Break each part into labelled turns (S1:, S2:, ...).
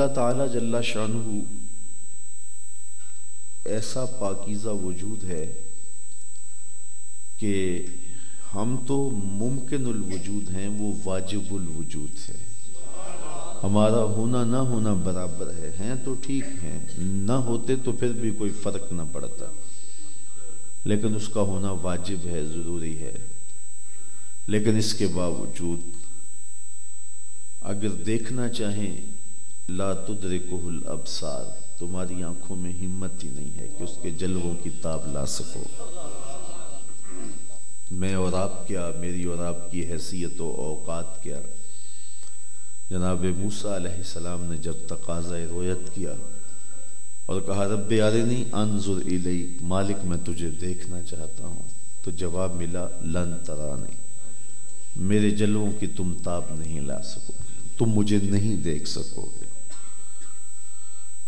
S1: اللہ تعالیٰ جل شانہ ایسا پاکیزہ وجود ہے کہ ہم تو ممکن الوجود ہیں، وہ واجب الوجود ہے۔ ہمارا ہونا نہ ہونا برابر ہے، ہیں تو ٹھیک ہیں، نہ ہوتے تو پھر بھی کوئی فرق نہ پڑتا، لیکن اس کا ہونا واجب ہے، ضروری ہے۔ لیکن اس کے باوجود اگر دیکھنا چاہیں لا تدرکہ الابصار، تمہاری آنکھوں میں ہمت ہی نہیں ہے کہ اس کے جلووں کی تاب لا سکو۔ میں اور آپ کیا، میری اور آپ کی حیثیت و اوقات کیا۔ جناب موسیٰ علیہ السلام نے جب تقاضۂ رؤیت کیا اور کہا رب ارنی انظر الیک، مالک میں تجھے دیکھنا چاہتا ہوں، تو جواب ملا لن ترانی، میرے جلووں کی تم تاب نہیں لا سکو گے، تم مجھے نہیں دیکھ سکو گے۔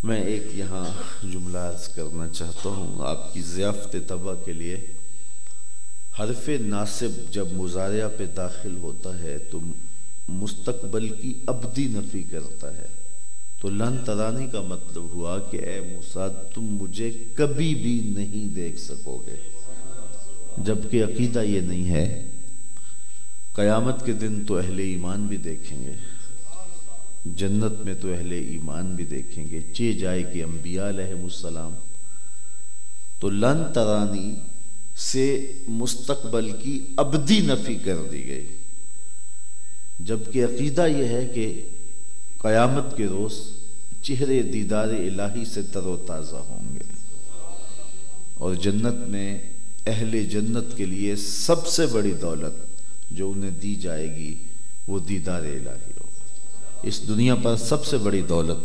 S1: میں ایک یہاں جملہ عرض کرنا چاہتا ہوں آپ کی ضیافت طبع کے لیے۔ حرف ناصب جب مضارع پہ داخل ہوتا ہے تو مستقبل کی ابدی نفی کرتا ہے، تو لن ترانی کا مطلب ہوا کہ اے موسیٰ تم مجھے کبھی بھی نہیں دیکھ سکو گے، جبکہ عقیدہ یہ نہیں ہے۔ قیامت کے دن تو اہل ایمان بھی دیکھیں گے، جنت میں تو اہل ایمان بھی دیکھیں گے، چے جائے کہ انبیاء علیہ السلام۔ تو لن ترانی سے مستقبل کی ابدی نفی کر دی گئی، جبکہ عقیدہ یہ ہے کہ قیامت کے روز چہرے دیدار الہی سے تر و تازہ ہوں گے، اور جنت میں اہل جنت کے لیے سب سے بڑی دولت جو انہیں دی جائے گی وہ دیدار الہی ہو۔ اس دنیا پر سب سے بڑی دولت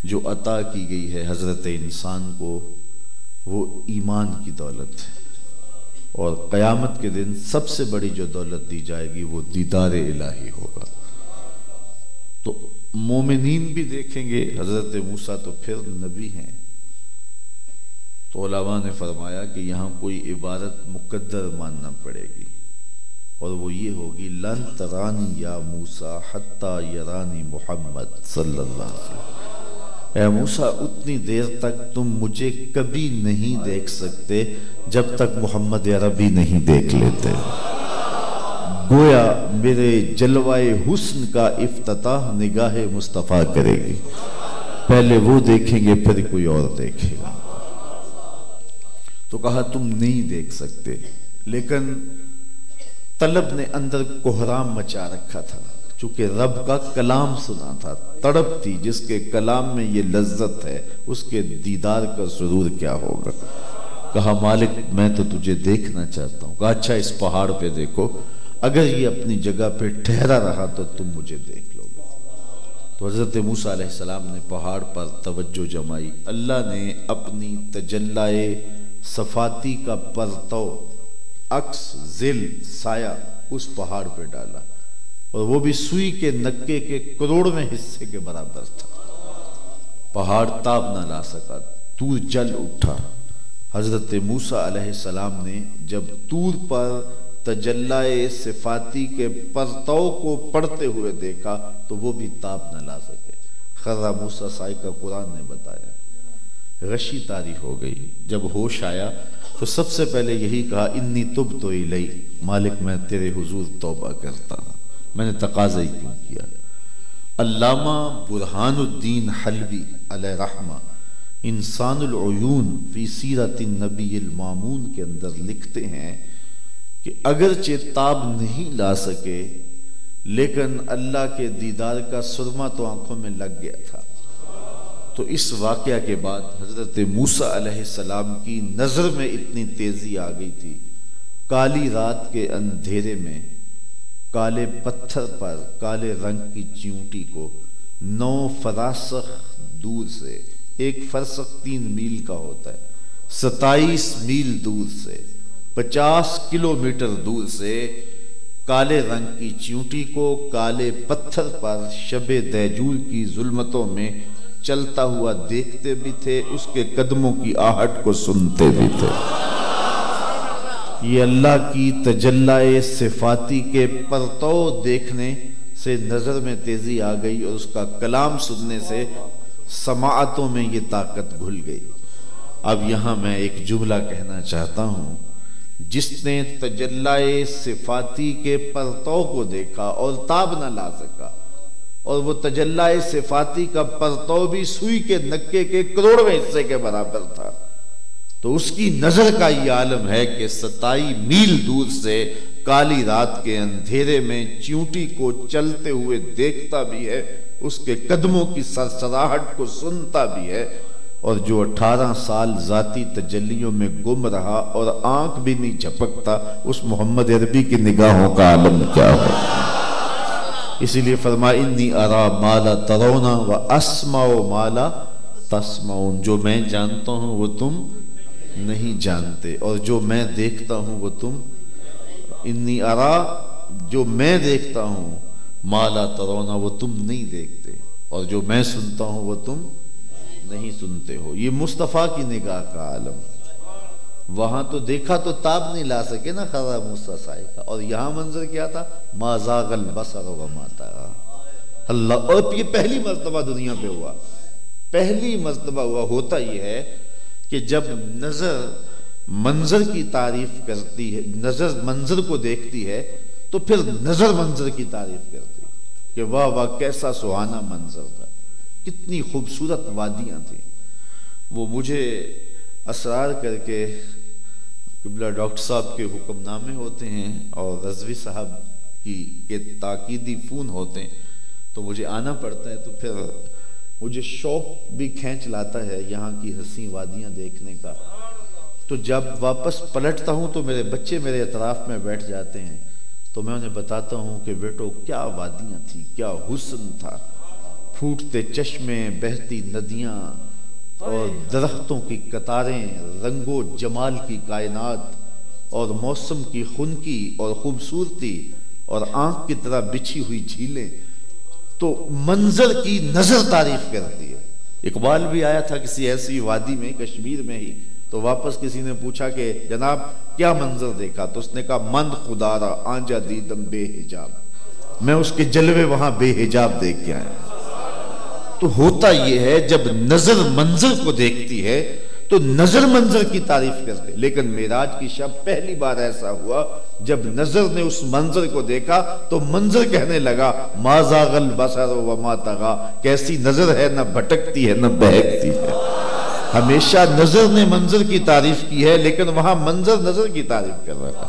S1: جو عطا کی گئی ہے حضرت انسان کو وہ ایمان کی دولت ہے، اور قیامت کے دن سب سے بڑی جو دولت دی جائے گی وہ دیدار الہی ہوگا۔ تو مومنین بھی دیکھیں گے حضرت موسیٰ تو پھر نبی ہیں، تو علماء نے فرمایا کہ یہاں کوئی عبارت مقدر ماننا پڑے گی، اور وہ یہ ہوگی لن ترانی یا موسیٰ حتی یرانی محمد صلی اللہ علیہ وسلم۔ اے موسیٰ اتنی دیر تک تم مجھے کبھی نہیں دیکھ سکتے جب تک محمد عربی نہیں دیکھ لیتے۔ گویا میرے جلوائے حسن کا افتتاح نگاہ مصطفیٰ کرے گی، پہلے وہ دیکھیں گے پھر کوئی اور دیکھے گا۔ تو کہا تم نہیں دیکھ سکتے، لیکن طلب نے اندر کوہرام مچا رکھا تھا، چونکہ رب کا کلام سنا تھا، تڑپ تھی جس کے کلام میں یہ لذت ہے، اس کے دیدار کا سرور کیا ہوگا۔ کہا مالک میں تو تجھے دیکھنا چاہتا ہوں۔ کہا اچھا اس پہاڑ پہ دیکھو، اگر یہ اپنی جگہ پہ ٹھہرا رہا تو تم مجھے دیکھ لو گے۔ تو حضرت موسیٰ علیہ السلام نے پہاڑ پر توجہ جمائی، اللہ نے اپنی تجلائے صفاتی کا پرتو، عکس، ظل، سایہ اس پہاڑ پہ ڈالا، اور وہ بھی سوئی کے نکے کے کروڑویں حصے کے برابر تھا۔ پہاڑ تاب نہ لا سکا، طور جل اٹھا۔ حضرت موسیٰ علیہ السلام نے جب طور پر تجلائے صفاتی کے پرتو کو پڑھتے ہوئے دیکھا تو وہ بھی تاب نہ لا سکے۔ خرہ موسیٰ صائقہ قرآن نے بتایا، غشی طاری ہو گئی۔ جب ہوش آیا تو سب سے پہلے یہی کہا انی تبت الیک، مالک میں تیرے حضور توبہ کرتا ہوں، میں نے تقاضا ہی کیوں کیا۔ علامہ برہان الدین حلبی علیہ رحمہ انسان العیون فی سیرت النبی المامون کے اندر لکھتے ہیں کہ اگرچہ تاب نہیں لا سکے لیکن اللہ کے دیدار کا سرما تو آنکھوں میں لگ گیا تھا۔ تو اس واقعہ کے بعد حضرت موسیٰ علیہ السلام کی نظر میں اتنی تیزی آ گئی تھی، کالی رات کے اندھیرے میں کالے پتھر پر کالے رنگ کی چیونٹی کو 9 فراسخ دور سے، ایک فرسخ 3 میل کا ہوتا ہے، 27 میل دور سے، 50 کلومیٹر دور سے کالے رنگ کی چیونٹی کو کالے پتھر پر شب دیجور کی ظلمتوں میں چلتا ہوا دیکھتے بھی تھے، اس کے قدموں کی آہٹ کو سنتے بھی تھے۔ یہ اللہ کی تجلائے صفاتی کے پرتو دیکھنے سے نظر میں تیزی آ گئی اور اس کا کلام سننے سے سماعتوں میں یہ طاقت گھل گئی۔ اب یہاں میں ایک جملہ کہنا چاہتا ہوں، جس نے تجلی صفاتی کے پرتو کو دیکھا اور تاب نہ لا سکا، اور وہ تجلی صفاتی کا پرتو بھی سوئی کے نکے کے کروڑویں حصے کے برابر تھا، تو اس کی نظر کا یہ عالم ہے کہ 27 میل دور سے کالی رات کے اندھیرے میں چیونٹی کو چلتے ہوئے دیکھتا بھی ہے، اس کے قدموں کی سرسراہٹ کو سنتا بھی ہے، اور جو 18 سال ذاتی تجلیوں میں گم رہا اور آنکھ بھی نہیں جھپکتا، اس محمد عربی کی نگاہوں کا عالم کیا ہو۔ اسی لیے فرمایا انی ارا ما لا ترون و اسمع ما لا تسمعون، جو میں جانتا ہوں وہ تم نہیں جانتے، اور جو میں دیکھتا ہوں وہ تم، انی ارا جو میں دیکھتا ہوں، ما لا ترون وہ تم نہیں دیکھتے، اور جو میں سنتا ہوں وہ تم نہیں سنتے ہو۔ یہ مصطفیٰ کی نگاہ کا عالم، وہاں تو دیکھا تو تاب نہیں لا سکے نا خرا موسیٰ صاحب، اور یہاں منظر کیا تھا، ما زاغ البصر وما طغى اللہ۔ اور یہ پہلی مرتبہ دنیا پہ ہوا، پہلی مرتبہ ہوا۔ ہوتا یہ ہے کہ جب نظر منظر کی تعریف کرتی ہے، نظر منظر کو دیکھتی ہے تو پھر نظر منظر کی تعریف کرتی ہے کہ واہ واہ کیسا سہانا منظر تھا، کتنی خوبصورت وادیاں تھیں۔ وہ مجھے اسرار کر کے قبلہ ڈاکٹر صاحب کے حکم نامے ہوتے ہیں اور رضوی صاحب کے تاکیدی فون ہوتے ہیں، تو مجھے آنا پڑتا ہے، تو پھر مجھے شوق بھی کھینچ لاتا ہے یہاں کی حسین وادیاں دیکھنے کا۔ تو جب واپس پلٹتا ہوں تو میرے بچے میرے اطراف میں بیٹھ جاتے ہیں، تو میں انہیں بتاتا ہوں کہ بیٹو کیا وادیاں تھیں، کیا حسن تھا، پھوٹتے چشمے، بہتی ندیاں اور درختوں کی قطاریں، رنگ و جمال کی کائنات اور موسم کی خنکی اور خوبصورتی اور آنکھ کی طرح بچھی ہوئی جھیلیں، تو منظر کی نظر تعریف کرتی ہے۔ اقبال بھی آیا تھا کسی ایسی وادی میں کشمیر میں ہی، تو واپس کسی نے پوچھا کہ جناب کیا منظر دیکھا، تو اس نے کہا مند خدا را آنجا دیدم بے حجاب، میں اس کے جلوے وہاں بے حجاب دیکھ کے آیا۔ تو ہوتا یہ ہے جب نظر منظر کو دیکھتی ہے تو نظر منظر کی تعریف کرتے، لیکن معراج کی شب پہلی بار ایسا ہوا جب نظر نے اس منظر کو دیکھا تو منظر کہنے لگا ما زاغ البصر وما طغى، کیسی نظر ہے، نہ بھٹکتی ہے نہ بہکتی ہے۔ ہمیشہ نظر نے منظر کی تعریف کی ہے، لیکن وہاں منظر نظر کی تعریف کر رہا تھا۔